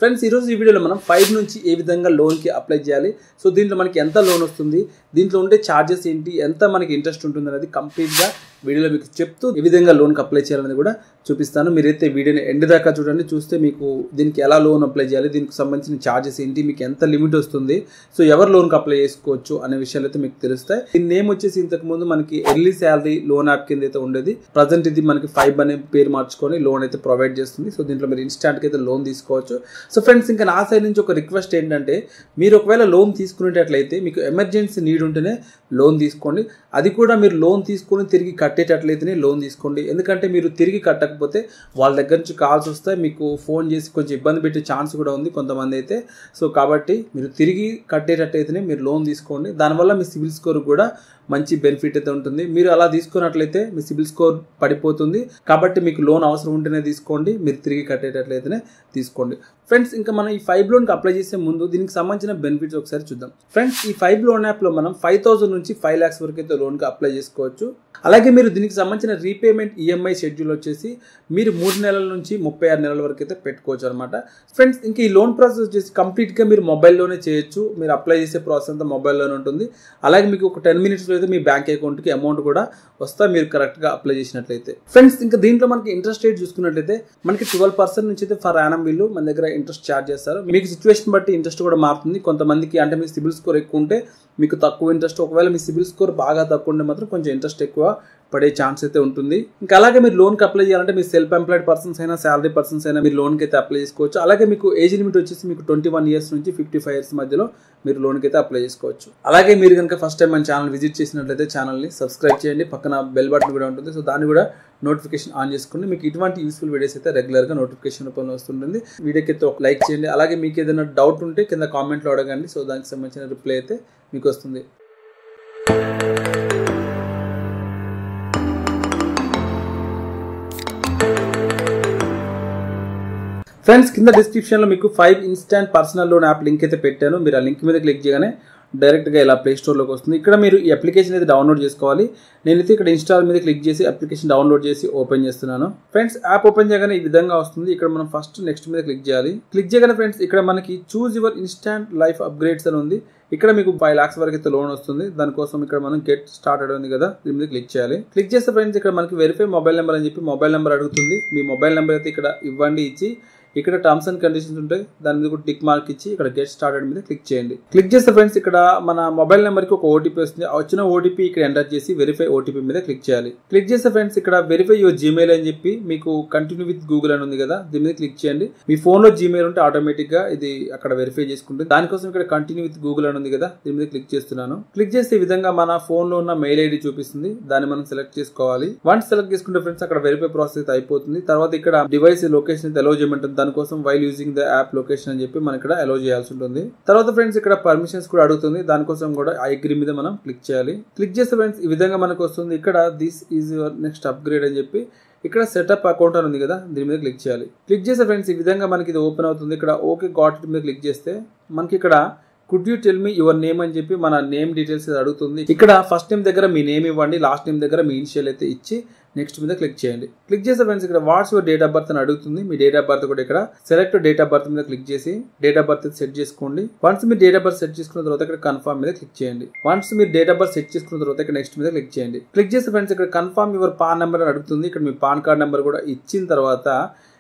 Friends ఈరోజు ఈ వీడియోలో మనం 5 నుంచి ఏ విధంగా లోన్కి అప్లై చేయాలి, సో దీంట్లో మనకి ఎంత లోన్ వస్తుంది, దీంట్లో ఉండే ఛార్జెస్ ఏంటి, ఎంత మనకి ఇంట్రెస్ట్ ఉంటుంది అనేది కంప్లీట్గా వీడియోలో మీకు చెప్తూ ఏ విధంగా లోన్కి అప్లై చేయాలనేది కూడా చూపిస్తాను. మీరైతే వీడియోని ఎండ్ దాకా చూడండి. చూస్తే మీకు దీనికి ఎలా లోన్ అప్లై చేయాలి, దీనికి సంబంధించిన ఛార్జెస్ ఏంటి, మీకు ఎంత లిమిట్ వస్తుంది, సో ఎవరు లోన్కి అప్లై చేసుకోవచ్చు అనే విషయాలు అయితే మీకు తెలుస్తాయి. దీని నేమ్ వచ్చేసి ఇంతకుముందు మనకి ఎర్లీ శాలరీ లోన్ యాప్ కింద అయితే ఉండేది. ప్రజెంట్ ఇది మనకి 5 అనే పేరు మార్చుకొని లోన్ అయితే ప్రొవైడ్ చేస్తుంది. సో దీంట్లో మీరు ఇన్స్టాంట్గా అయితే లోన్ తీసుకోవచ్చు. సో ఫ్రెండ్స్, ఇంకా నా సైడ్ నుంచి ఒక రిక్వెస్ట్ ఏంటంటే, మీరు ఒకవేళ లోన్ తీసుకునేటట్లయితే మీకు ఎమర్జెన్సీ నీడ్ ఉంటేనే లోన్ తీసుకోండి. అది కూడా మీరు లోన్ తీసుకొని తిరిగి కట్టేటట్లయితేనే లోన్ తీసుకోండి. ఎందుకంటే మీరు తిరిగి కట్టకపోతే వాళ్ళ దగ్గర నుంచి కాల్స్ వస్తాయి, మీకు ఫోన్ చేసి కొంచెం ఇబ్బంది పెట్టే ఛాన్స్ కూడా ఉంది కొంతమంది అయితే. సో కాబట్టి మీరు తిరిగి కట్టేటట్టయితేనే మీరు లోన్ తీసుకోండి. దానివల్ల మీ సిబిల్ స్కోర్ కూడా మంచి బెనిఫిట్ అయితే ఉంటుంది. మీరు అలా తీసుకున్నట్లయితే మీ సిబిల్ స్కోర్ పడిపోతుంది. కాబట్టి మీకు లోన్ అవసరం ఉంటేనే తీసుకోండి, మీరు తిరిగి కట్టేటట్లయితేనే తీసుకోండి. ఫ్రెండ్స్, ఇంకా మనం ఈ 5 లోన్కి అప్లై చేసే ముందు దీనికి సంబంధించిన బెనిఫిట్స్ ఒకసారి చూద్దాం. ఫ్రెండ్స్, ఈ 5 లోన్ యాప్లో మనం 5,000 నుంచి 5 lakhs వరకు అయితే లోన్కి అప్లై చేసుకోవచ్చు. అలాగే మీరు దీనికి సంబంధించిన రీపేమెంట్ ఈఎంఐ షెడ్యూల్ వచ్చేసి మీరు 3 నెలల నుంచి 36 నెలల వరకు అయితే పెట్టుకోవచ్చు అనమాట. ఫ్రెండ్స్, ఇంకా ఈ లోన్ ప్రాసెస్ వచ్చేసి కంప్లీట్గా మీరు మొబైల్లోనే చేయొచ్చు. మీరు అప్లై చేసే ప్రాసెస్ అంతా మొబైల్లోనే ఉంటుంది. అలాగే మీకు ఒక 10 minutesలో అయితే మీ బ్యాంక్ అకౌంట్కి అమౌంట్ కూడా వస్తా మీరు కరెక్ట్గా అప్లై చేసినట్లయితే. ఫ్రెండ్స్, ఇంకా దీంట్లో మనకి ఇంట్రెస్ట్ రేట్ చూసుకున్నట్లయితే మనకి 12% నుంచి అయితే ఫర్ యానం వీళ్ళు మన దగ్గర ఇంట్రెస్ట్ ఛార్జ్ చేస్తారు. మీకు సిచ్యువేషన్ బట్టి ఇంట్రెస్ట్ కూడా మారుతుంది. కొంతమందికి అంటే మీ సిబిల్ స్కోర్ ఎక్కువ ఉంటే మీకు తక్కువ ఇంట్రెస్ట్, ఒకవేళ మీ సిబిల్ స్కోర్ బాగా తక్కువ ఉంటే మాత్రం కొంచెం ఇంట్రెస్ట్ ఎక్కువ పడే ఛాన్స్ అయితే ఉంటుంది. ఇంకా అలాగే మీరు లోన్కి అప్లై చేయాలంటే మీరు సెల్ఫ్ ఎంప్లాయిడ్ పర్సన్స్ అయినా శాలరీ పర్సన్స్ అయినా మీరు లోన్కి అయితే అప్లై చేసుకోవచ్చు. అలాగే మీకు ఏజ్ లిమిట్ వచ్చేసి మీకు 21 years నుంచి 55 years మధ్యలో మీరు లోన్కి అయితే అప్లై చేసుకోవచ్చు. అలాగే మీరు కనుక ఫస్ట్ టైం మన ఛానల్ విజిట్ చేసినట్లయితే ఛానల్ని సబ్స్క్రైబ్ చేయండి. పక్కన బెల్ బటన్ కూడా ఉంటుంది. సో దాన్ని కూడా నోటిఫికేషన్ ఆన్ చేసుకుని మీకు ఇటువంటి యూస్ఫుల్ వీడియోస్ అయితే రెగ్యులర్గా నోటిఫికేషన్ రూపంలో వస్తుంటుంది. వీడియోకి అయితే ఒక లైక్ చేయండి. అలాగే మీకు ఏదైనా డౌట్ ఉంటే కింద కామెంట్లో అడగండి. సో దానికి సంబంధించిన రిప్లై అయితే మీకు వస్తుంది. ఫ్రెండ్స్, కింద డిస్క్రిప్షన్లో మీకు 5 instant personal loan app link అయితే పెట్టాను. మీరు ఆ లింక్ మీద క్లిక్ చేయగానే డైరెక్ట్గా ఇలా ప్లే స్టోర్లోకి వస్తుంది. ఇక్కడ మీరు ఈ అప్లికేషన్ అయితే డౌన్లోడ్ చేసుకోవాలి. నేనైతే ఇక్కడ ఇన్స్టాల్ మీద క్లిక్ చేసి అప్లికేషన్ డౌన్లోడ్ చేసి ఓపెన్ చేస్తున్నాను. ఫ్రెండ్స్, యాప్ ఓపెన్ చేయగానే ఈ విధంగా వస్తుంది. ఇక్కడ మనం ఫస్ట్ నెక్స్ట్ మీద క్లిక్ చేయాలి. క్లిక్ చేయగానే ఫ్రెండ్స్ ఇక్కడ మనకి choose your instant life upgrades అని ఉంది. ఇక్కడ మీకు 5 lakhs వరకు అయితే లోన్ వస్తుంది. దానికోసం ఇక్కడ మనం గెట్ స్టార్టెడ్ ఉంది కదా, దీని మీద క్లిక్ చేయాలి. క్లిక్ చేస్తే ఫ్రెండ్స్ ఇక్కడ మనకి వెరిఫై మొబైల్ నెంబర్ అని చెప్పి మొబైల్ నెంబర్ అడుగుతుంది. మీ మొబైల్ నెంబర్ అయితే ఇక్కడ ఇవ్వండి, ఇచ్చి ఇక్కడ టర్మ్స్ అండ్ కండిషన్స్ ఉంటాయి, దాని మీద కూడా టిక్ మార్క్ ఇచ్చి ఇక్కడ గెట్ స్టార్టెడ్ మీద క్లిక్ చేయండి. క్లిక్ చేస్తే ఫ్రెండ్స్ ఇక్కడ మన మొబైల్ నెంబర్కి ఒక ఓటీపీ వస్తుంది. వచ్చిన ఓటీపీ ఇక్కడ ఎంటర్ చేసి వెరిఫై ఓటీపీ మీద క్లిక్ చేయాలి. క్లిక్ చేస్తే ఫ్రెండ్స్ ఇక్కడ వెరిఫై యువర్ జీమెయిల్ అని చెప్పి మీకు కంటిన్యూ విత్ గూగుల్ అని ఉంది కదా, దీని మీద క్లిక్ చేయండి. మీ ఫోన్లో జీమెయిల్ ఉంటే ఆటోమేటిక్గా ఇది అక్కడ వెరిఫై చేసుకుంటుంది. దానికోసం ఇక్కడ కంటిన్యూ విత్ గూగుల్ అని ఉంది కదా, దీని మీద క్లిక్ చేస్తున్నాను. క్లిక్ చేస్తే ఈ విధంగా మన ఫోన్లో ఉన్న మెయిల్ ఐడి చూపిస్తుంది. దాన్ని మనం సెలెక్ట్ చేసుకోవాలి. వన్స్ సెలెక్ట్ చేసుకుంటే ఫ్రెండ్స్ అక్కడ వెరిఫై ప్రాసెస్ అయితే అయిపోతుంది. తర్వాత ఇక్కడ డివైస్ లొకేషన్ అయితే అలో చేయమంటుంది. దానికోసం while using the app location అని చెప్పి మనం ఇక్కడ అలో చేయాల్సి ఉంటుంది. తర్వాత ఫ్రెండ్స్ ఇక్కడ పర్మిషన్స్ కూడా అడుగుతుంది. దానికోసం కూడా ఐ అగ్రీ మీద మనం క్లిక్ చేయాలి. క్లిక్ చేస్తే ఫ్రెండ్స్ ఈ విధంగా మనకు వస్తుంది. ఇక్కడ this is your next upgrade అని చెప్పి ఇక్కడ సెటప్ అకౌంట్ అని ఉంది కదా, దీని మీద క్లిక్ చేయాలి. క్లిక్ చేస్తే ఫ్రెండ్స్ ఈ విధంగా మనకి ఇది ఓపెన్ అవుతుంది. ఇక్కడ ఓకే గాట్ ఇట్ మీద క్లిక్ చేస్తే మనకి ఇక్కడ could you tell me your name అని చెప్పి మన నేమ్ డీటెయిల్స్ అడుగుతుంది. ఇక్కడ ఫస్ట్ నేమ్ దగ్గర మీ నేమ్ ఇవ్వండి, లాస్ట్ నేమ్ దగ్గర మీ ఇనిషియల్ అయితే ఇచ్చి నెక్స్ట్ మీద క్లిక్ చేయండి. క్లిక్ చేస్తే ఫ్రెండ్స్ ఇక్కడ what's your date of birth అని అడుగుతుంది. మీ డేట్ ఆఫ్ బర్త్ కూడా ఇక్కడ సెలెక్ట్ డేట్ ఆఫ్ బర్త్ మీద క్లిక్ చేసి డేట్ ఆఫ్ బర్త్ సెట్ చేసుకోండి. వన్స్ మీరు డేట్ ఆఫ్ బర్త్ సెట్ చేసుకున్న తర్వాత ఇక్కడ కన్ఫర్మ్ మీద క్లిక్ చేయండి. వన్స్ మీరు డేట్ ఆఫ్ బర్త్ సెట్ చేసుకున్న తర్వాత ఇక్కడ నెక్స్ట్ మీద క్లిక్ చేయండి. క్లిక్ చేస్తే ఫ్రెండ్స్ ఇక్కడ కన్ఫర్మ్ యువర్ పాన్ నెంబర్ అని అడుగుతుంది. ఇక్కడ మీ పాన్ కార్డ్ నెంబర్ కూడా ఇచ్చిన తర్వాత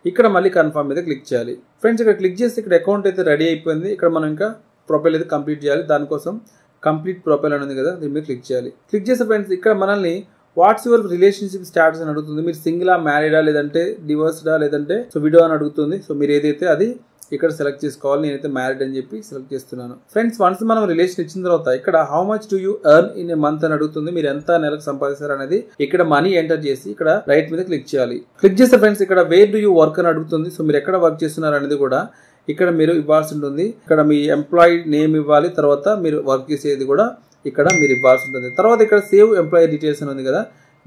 ఇక్కడ మళ్ళీ కన్ఫర్మ్ మీద క్లిక్ చేయాలి. ఫ్రెండ్స్ ఇక్కడ క్లిక్ చేస్తే ఇక్కడ అకౌంట్ అయితే రెడీ అయిపోయింది. ఇక్కడ మనం ఇంకా ప్రొఫైల్ అయితే కంప్లీట్ చేయాలి. దానికోసం కంప్లీట్ ప్రొఫైల్ అని ఉంది కదా, దీని మీద క్లిక్ చేయాలి. క్లిక్ చేస్తే ఫ్రెండ్స్ ఇక్కడ మనల్ని వాట్స్ యువర్ రిలేషన్షిప్ స్టాటస్ అని అడుగుతుంది. మీరు సింగిలా, మ్యారీడా, లేదంటే డివోర్స్డా, లేదంటే సో విడో అని అడుగుతుంది. సో మీరు ఏదైతే అది ఇక్కడ సెలెక్ట్ చేసుకోవాలి. నేనైతే మ్యారీడ్ అని చెప్పి సెలెక్ట్ చేస్తున్నాను. ఫ్రెండ్స్, వన్స్ మనం రిలేషన్ ఇచ్చిన తర్వాత ఇక్కడ how much do you earn in a month అని అడుగుతుంది. మీరు ఎంత నెలకు సంపాదిస్తారు అనేది ఇక్కడ మనీ ఎంటర్ చేసి ఇక్కడ రైట్ మీద క్లిక్ చేయాలి. క్లిక్ చేస్తే ఫ్రెండ్స్ ఇక్కడ వేర్ డు యూ వర్క్ అని అడుగుతుంది. సో మీరు ఎక్కడ వర్క్ చేస్తున్నారు అనేది కూడా ఇక్కడ మీరు ఇవ్వాల్సి ఉంటుంది. ఇక్కడ మీ ఎంప్లాయీ నేమ్ ఇవ్వాలి. తర్వాత మీరు వర్క్ చేసేది కూడా ఇక్కడ మీరు ఇవ్వాల్సి ఉంటుంది. తర్వాత ఇక్కడ సేవ్ ఎంప్లాయీ డీటెయిల్స్ అని ఉంది కదా,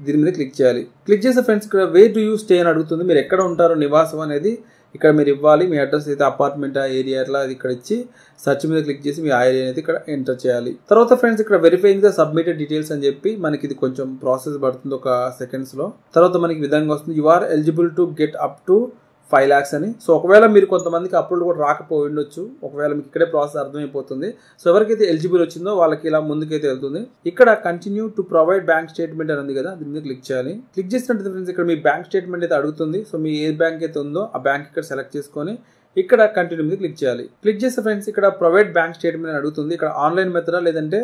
దీని మీద క్లిక్ చేయాలి. క్లిక్ చేస్తే ఫ్రెండ్స్ ఇక్కడ వేర్ డు యూ స్టే అని అడుగుతుంది. మీరు ఎక్కడ ఉంటారో నివాసం అనేది ఇక్కడ మీరు ఇవ్వాలి. మీ అడ్రస్ అయితే అపార్ట్మెంట్ ఏరియా అట్లా అది ఇక్కడ ఇచ్చి సర్చ్ మీద క్లిక్ చేసి మీ ఆ ఏరియా అయితే ఇక్కడ ఎంటర్ చేయాలి. తర్వాత ఫ్రెండ్స్ ఇక్కడ వెరిఫైయింగ్ ద సబ్మిటెడ్ డీటెయిల్స్ అని చెప్పి మనకి ఇది కొంచెం ప్రాసెస్ పడుతుంది, ఒక సెకండ్స్ లో. తర్వాత మనకి విధంగా వస్తుంది, you are eligible to get up to 5 lakhs అని. సో ఒకవేళ మీరు కొంతమందికి అప్రూవల్ కూడా రాకపోయి ఉండొచ్చు, ఒకవేళ మీకు ఇక్కడే ప్రాసెస్ అర్థమైపోతుంది. సో ఎవరికైతే ఎలిజిబుల్ వచ్చిందో వాళ్ళకి ఇలా ముందుకైతే వెళ్తుంది. ఇక్కడ continue to provide bank statement అని ఉంది కదా, దీని మీద క్లిక్ చేయాలి. క్లిక్ చేసినట్టు ఫ్రెండ్స్ ఇక్కడ మీ బ్యాంక్ స్టేట్మెంట్ అయితే అడుగుతుంది. సో మీ ఏ బ్యాంక్ అయితే ఉందో ఆ బ్యాంక్ ఇక్కడ సెలెక్ట్ చేసుకొని ఇక్కడ కంటిన్యూ మీద క్లిక్ చేయాలి. క్లిక్ చేస్తే ఫ్రెండ్స్ ఇక్కడ ప్రొవైడ్ బ్యాంక్ స్టేట్మెంట్ అని అడుగుతుంది. ఇక్కడ ఆన్లైన్ మెథడా లేదంటే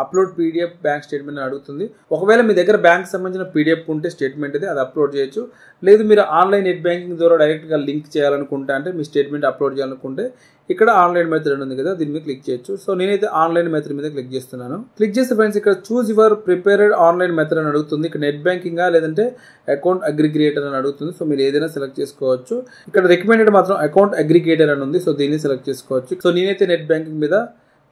అప్లోడ్ పీడిఎఫ్ బ్యాంక్ స్టేట్మెంట్ అని అడుగుతుంది. ఒకవేళ మీ దగ్గర బ్యాంక్ సంబంధించిన పీడిఎఫ్ ఉంటే స్టేట్మెంట్ అది అప్లోడ్ చేయొచ్చు. లేదు మీరు ఆన్లైన్ నెట్ బ్యాంకింగ్ ద్వారా డైరెక్ట్గా లింక్ చేయాలనుకుంటే, అంటే మీ స్టేట్మెంట్ అప్లోడ్ చేయాలనుకుంటే ఇక్కడ ఆన్లైన్ మెథడ్ ఉంది కదా, దీని మీద క్లిక్ చేయొచ్చు. సో నేనైతే ఆన్లైన్ మెథడ్ మీద క్లిక్ చేస్తున్నాను. క్లిక్ చేస్తే ఫ్రెండ్స్ ఇక్కడ choose your prepared online method అని అడుగుతుంది. ఇక్కడ నెట్ బ్యాంకింగా లేదంటే అకౌంట్ అగ్రిగేటర్ అని అడుగుతుంది. సో మీరు ఏదైనా సెలెక్ట్ చేసుకోవచ్చు. ఇక్కడ రికమెండెడ్ మాత్రం అకౌంట్ అగ్రిగేటర్ అని ఉంది. సో దీన్ని సెలెక్ట్ చేసుకోవచ్చు. సో నేనైతే నెట్ బ్యాంకింగ్ మీద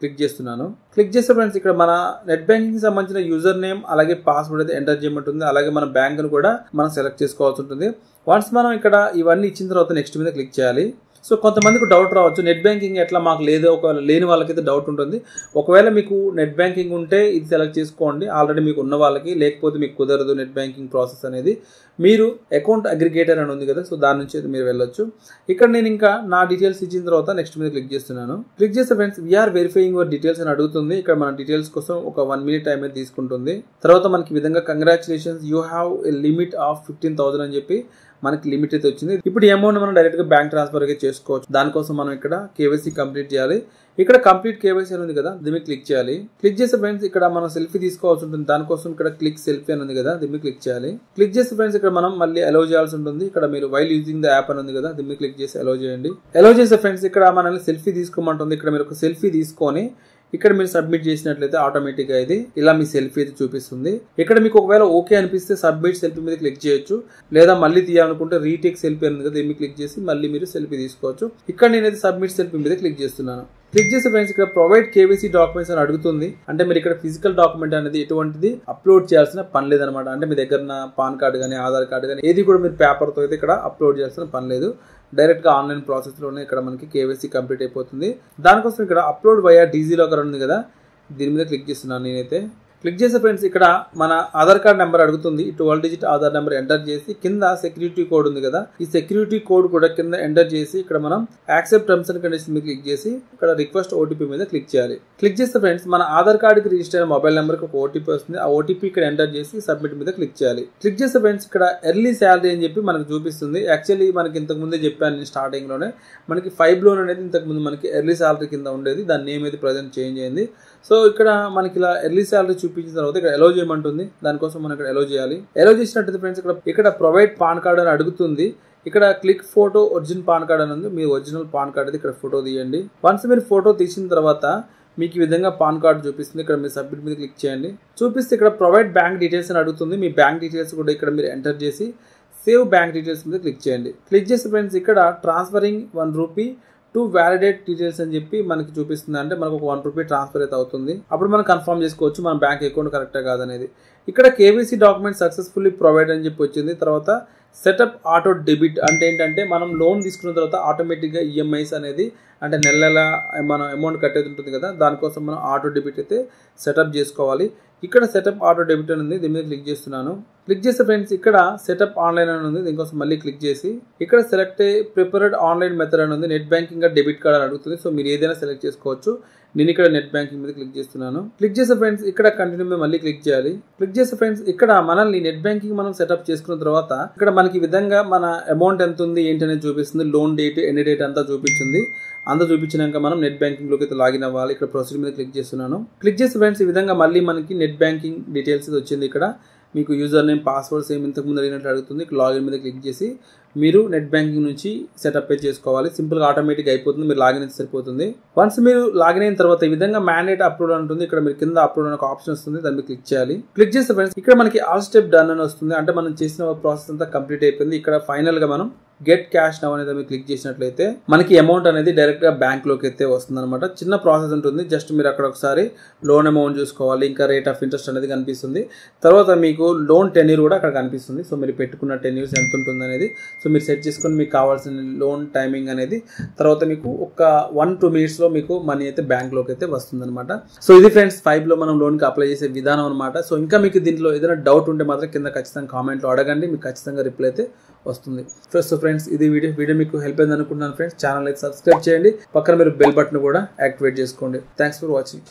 క్లిక్ చేస్తున్నాను. క్లిక్ చేస్తే ఫ్రెండ్స్ ఇక్కడ మన నెట్ బ్యాంకింగ్ సంబంధించిన యూజర్ నేమ్ అలాగే పాస్వర్డ్ అయితే ఎంటర్ చేయమంటుంది. అలాగే మన బ్యాంకును కూడా మనం సెలెక్ట్ చేసుకోవాల్సి ఉంటుంది. వన్స్ మనం ఇక్కడ ఇవన్నీ ఇచ్చిన తర్వాత నెక్స్ట్ మీద క్లిక్ చేయాలి. సో కొంతమందికి డౌట్ రావచ్చు, నెట్ బ్యాంకింగ్ ఎట్లా మాకు లేదు, ఒకవేళ లేని వాళ్ళకైతే డౌట్ ఉంటుంది. ఒకవేళ మీకు నెట్ బ్యాంకింగ్ ఉంటే ఇది సెలెక్ట్ చేసుకోండి, ఆల్రెడీ మీకు ఉన్న వాళ్ళకి. లేకపోతే మీకు కుదరదు నెట్ బ్యాంకింగ్ ప్రాసెస్ అనేది, మీరు అకౌంట్ అగ్రిగేటర్ అని ఉంది కదా, సో దాని నుంచి అయితే మీరు వెళ్ళొచ్చు. ఇక్కడ నేను ఇంకా నా డీటెయిల్స్ ఇచ్చిన తర్వాత నెక్స్ట్ మీద క్లిక్ చేస్తున్నాను. క్లిక్ చేస్తే friends we are verifying your details అని అడుగుతుంది. ఇక్కడ మన డీటెయిల్స్ కోసం ఒక 1 minute టైం అయితే తీసుకుంటుంది. తర్వాత మనకి ఈ విధంగా congratulations you have a limit of 15,000 అని చెప్పి మనకి లిమిట్ అయితే వచ్చింది. ఇప్పుడు ఈ అమౌంట్ మనం డైరెక్ట్గా బ్యాంక్ ట్రాన్స్ఫర్ అయితే చేసుకోవచ్చు. దానికోసం మనం ఇక్కడ కేవైసీ కంప్లీట్ చేయాలి. ఇక్కడ కంప్లీట్ కేవైసీ అని ఉంది కదా, దీన్ని క్లిక్ చేయాలి. క్లిక్ చేస్తే ఫ్రెండ్స్ ఇక్కడ మనం సెల్ఫీ తీసుకోవాల్సి ఉంటుంది. దానికోసం ఇక్కడ క్లిక్ సెల్ఫీ అని ఉంది కదా, దీన్ని క్లిక్ చేయాలి. క్లిక్ చేస్తే ఫ్రెండ్స్ ఇక్కడ మనం మళ్ళీ అలౌ చేయాల్సి ఉంటుంది. ఇక్కడ మీరు వైల్ యూజింగ్ ద యాప్ అని ఉంది కదా, దీన్ని క్లిక్ చేసి అలౌ చేయండి. అలౌ చేస్తే ఫ్రెండ్స్ ఇక్కడ మనల్ని సెల్ఫీ తీసుకోమంటుంది. ఇక్కడ మీరు ఒక సెల్ఫీ తీసుకొని ఇక్కడ మీరు సబ్మిట్ చేసినట్లయితే ఆటోమేటిక్గా ఇది ఇలా మీ సెల్ఫీ అయితే చూపిస్తుంది. ఇక్కడ మీకు ఒకవేళ ఓకే అనిపిస్తే సబ్మిట్ సెల్ఫీ మీద క్లిక్ చేయొచ్చు. లేదా మళ్ళీ తీయాలనుకుంటే రీటేక్ సెల్ఫీ అని కదా, దీన్ని క్లిక్ చేసి మళ్ళీ మీరు సెల్ఫీ తీసుకోవచ్చు. ఇక్కడ నేనైతే సబ్మిట్ సెల్ఫీ మీద క్లిక్ చేస్తున్నాను. క్లిక్ చేస్తే ఫ్రెండ్స్ ఇక్కడ ప్రొవైడ్ కేవైసీ డాక్యుమెంట్స్ అని అడుగుతుంది. అంటే మీరు ఇక్కడ ఫిజికల్ డాక్యుమెంట్ అనేది ఎటువంటిది అప్లోడ్ చేయాల్సిన పని లేదనమాట. అంటే మీ దగ్గర పాన్ కార్డు కానీ ఆధార్ కార్డు కానీ ఏది కూడా మీరు పేపర్తో అయితే ఇక్కడ అప్లోడ్ చేయాల్సిన పని లేదు. డైరెక్ట్గా ఆన్లైన్ ప్రాసెస్లోనే ఇక్కడ మనకి కేవైసీ కంప్లీట్ అయిపోతుంది. దానికోసం ఇక్కడ అప్లోడ్ వయా డిజిలాకర్ ఉంది కదా, దీని మీద క్లిక్ చేస్తున్నాను నేనైతే. క్లిక్ చేసే ఫ్రెండ్స్ ఇక్కడ మన ఆధార్ కార్డ్ నెంబర్ అడుగుతుంది. 12 digit ఆధార్ నెంబర్ ఎంటర్ చేసి కింద సెక్యూరిటీ కోడ్ ఉంది కదా, ఈ సెక్యూరిటీ కోడ్ కూడా కింద ఎంటర్ చేసి ఇక్కడ మనం యాక్సెప్ట్ టర్మ్స్ అండ్ కండిషన్ మీద క్లిక్ చేసి ఇక్కడ రిక్వెస్ట్ ఓటీపీ మీద క్లిక్ చేయాలి. క్లిక్ చేస్తే ఫ్రెండ్స్ మన ఆధార్ కార్డుకి రిజిస్టర్ అయిన మొబైల్ నెంబర్కి ఒక ఓటీపీ వస్తుంది. ఆ ఓటీపీ ఇక్కడ ఎంటర్ చేసి సబ్మిట్ మీద క్లిక్ చేయాలి. క్లిక్ చేస్తే ఫ్రెండ్స్ ఇక్కడ ఎర్లీ శాలరీ అని చెప్పి మనకు చూపిస్తుంది. యాక్చువల్లీ మనకి ఇంతకు ముందే చెప్పాను నేను స్టార్టింగ్ లోనే, మనకి 5 లోన్ అనేది ఇంతకు ముందు మనకి ఎర్లీ శాలరీ కింద ఉండేది. దాని నేమ్ అయితే ప్రజెంట్ చేంజ్ అయింది. సో ఇక్కడ మనకి ఇలా ఎర్లీ శాలరీ చూపించిన తర్వాత ఇక్కడ అలౌ చేయమంటుంది. దానికోసం మనం ఇక్కడ అలౌ చేయాలి. అలౌ చేసినట్టు ఫ్రెండ్స్ ఇక్కడ ప్రొవైడ్ పాన్ కార్డ్ అని అడుగుతుంది. ఇక్కడ click photo original pan card అని ఉంది. మీ ఒరిజినల్ పాన్ కార్డ్ అయితే ఇక్కడ ఫోటో తీయండి. వన్స్ మీరు ఫోటో తీసిన తర్వాత మీకు ఈ విధంగా పాన్ కార్డు చూపిస్తుంది. ఇక్కడ మీరు సబ్మిట్ మీద క్లిక్ చేయండి. చూపిస్తే ఇక్కడ ప్రొవైడ్ బ్యాంక్ డీటెయిల్స్ అని అడుగుతుంది. మీ బ్యాంక్ డీటెయిల్స్ కూడా ఇక్కడ మీరు ఎంటర్ చేసి సేవ్ బ్యాంక్ డీటెయిల్స్ మీద క్లిక్ చేయండి. క్లిక్ చేస్తే ఫ్రెండ్స్ ఇక్కడ transferring 1 rupee to validate details అని చెప్పి మనకి చూపిస్తుంది. అంటే మనకు ఒక 1 rupee ట్రాన్స్ఫర్ అయితే అవుతుంది. అప్పుడు మనం కన్ఫర్మ్ చేసుకోవచ్చు మన బ్యాంక్ అకౌంట్ కరెక్టా కాదనేది. ఇక్కడ కేవైసీ డాక్యుమెంట్ సక్సెస్ఫుల్లీ ప్రొవైడ్ అని చెప్పి వచ్చింది. తర్వాత సెటప్ ఆటో డెబిట్ అంటే ఏంటంటే మనం లోన్ తీసుకున్న తర్వాత ఆటోమేటిక్గా ఈఎంఐస్ అనేది అంటే నెల మనం అమౌంట్ కట్టేది ఉంటుంది కదా, దానికోసం మనం ఆటో డెబిట్ అయితే సెటప్ చేసుకోవాలి. ఇక్కడ సెటప్ ఆటో డెబిట్ అని ఉంది, దీని మీద క్లిక్ చేస్తున్నాను. క్లిక్ చేస్తే ఫ్రెండ్స్ ఇక్కడ సెటప్ ఆన్లైన్ అని ఉంది, దీనికోసం మళ్ళీ క్లిక్ చేసి ఇక్కడ సెలెక్ట్ ప్రిపేర్డ్ ఆన్లైన్ మెథడ్ అని ఉంది. నెట్ బ్యాంకింగ్ డెబిట్ కార్డ్ అని అడుగుతుంది. సో మీరు ఏదైనా సెలెక్ట్ చేసుకోవచ్చు. నేను ఇక్కడ నెట్ బ్యాంకింగ్ మీద క్లిక్ చేస్తున్నాను. క్లిక్ చేస్తే ఫ్రెండ్స్ ఇక్కడ కంటిన్యూ మీద మళ్ళీ క్లిక్ చేయాలి. క్లిక్ చేస్తే ఫ్రెండ్స్ ఇక్కడ మనల్ని నెట్ బ్యాంకింగ్ మనం సెటప్ చేసుకున్న తర్వాత ఇక్కడ మనకి ఈ విధంగా మన అమౌంట్ ఎంత ఉంది ఏంటి అనేది చూపిస్తుంది. లోన్ డేట్ ఎన్ని డేట్ అంతా చూపించింది. అంతా చూపించినాక మనం నెట్ బ్యాంకింగ్ లోకి అయితే లాగిన్ అవ్వాలి. ఇక్కడ ప్రొసీడ్ మీద క్లిక్ చేస్తున్నాను. క్లిక్ చేస్తే ఫ్రెండ్స్ ఈ విధంగా మళ్ళీ మనకి నెట్ బ్యాంకింగ్ డీటెయిల్స్ వచ్చింది. ఇక్కడ మీకు యూజర్ నేమ్ పాస్వర్డ్ సేమ్ ఇంతకు ముందు అడిగినట్లు అడుగుతుంది. లాగిన్ మీద క్లిక్ చేసి మీరు నెట్ బ్యాంకింగ్ నుంచి సెటప్ అయితే చేసుకోవాలి. సింపుల్గా ఆటోమేటిక్ అయిపోతుంది. మీరు లాగిన్ అయితే సరిపోతుంది. వన్స్ మీరు లాగిన్ అయిన తర్వాత ఈ విధంగా మ్యాండేట్ అప్లోడ్ ఉంటుంది. ఇక్కడ మీరు కింద అప్లోడ్ అనే ఒక ఆప్షన్ వస్తుంది, దాన్ని మీరు క్లిక్ చేయాలి. క్లిక్ చేస్తే ఫ్రెండ్స్ ఇక్కడ మనకి ఆల్ స్టెప్ డన్ అని వస్తుంది. అంటే మనం చేసిన ప్రాసెస్ అంతా కంప్లీట్ అయిపోయింది. ఇక్కడ ఫైనల్ గా మనం గెట్ క్యాష్ నౌ అనేది మీరు క్లిక్ చేసినట్లయితే మనకి అమౌంట్ అనేది డైరెక్ట్ గా బ్యాంక్ లోకి అయితే వస్తుంది అనమాట. చిన్న ప్రాసెస్ ఉంటుంది. జస్ట్ మీరు అక్కడ ఒకసారి లోన్ అమౌంట్ చూసుకోవాలి, ఇంకా రేట్ ఆఫ్ ఇంట్రెస్ట్ అనేది కనిపిస్తుంది. తర్వాత మీకు లోన్ టెన్యూర్ కూడా అక్కడ కనిపిస్తుంది. సో మీరు పెట్టుకున్న టెన్యూర్స్ ఎంత ఉంటుంది అనేది. సో మీరు సెట్ చేసుకొని మీకు కావాల్సిన లోన్ టైమింగ్ అనేది తర్వాత మీకు ఒక 1-2 మినిట్స్లో మీకు మనీ అయితే బ్యాంక్లోకి అయితే వస్తుందన్నమాట. సో ఇది ఫ్రెండ్స్ 5లో మనం లోన్కి అప్లై చేసే విధానం అనమాట. సో ఇంకా మీకు దీంట్లో ఏదైనా డౌట్ ఉంటే మాత్రం కింద ఖచ్చితంగా కామెంట్లో అడగండి, మీకు ఖచ్చితంగా రిప్లై అయితే వస్తుంది. సో ఫ్రెండ్స్ ఇది వీడియో మీకు హెల్ప్ అయింది అనుకుంటున్నాను ఫ్రెండ్స్. ఛానల్ అయితే సబ్స్క్రైబ్ చేయండి, పక్కన మీరు బెల్ బటన్ కూడా యాక్టివేట్ చేసుకోండి. Thanks for watching.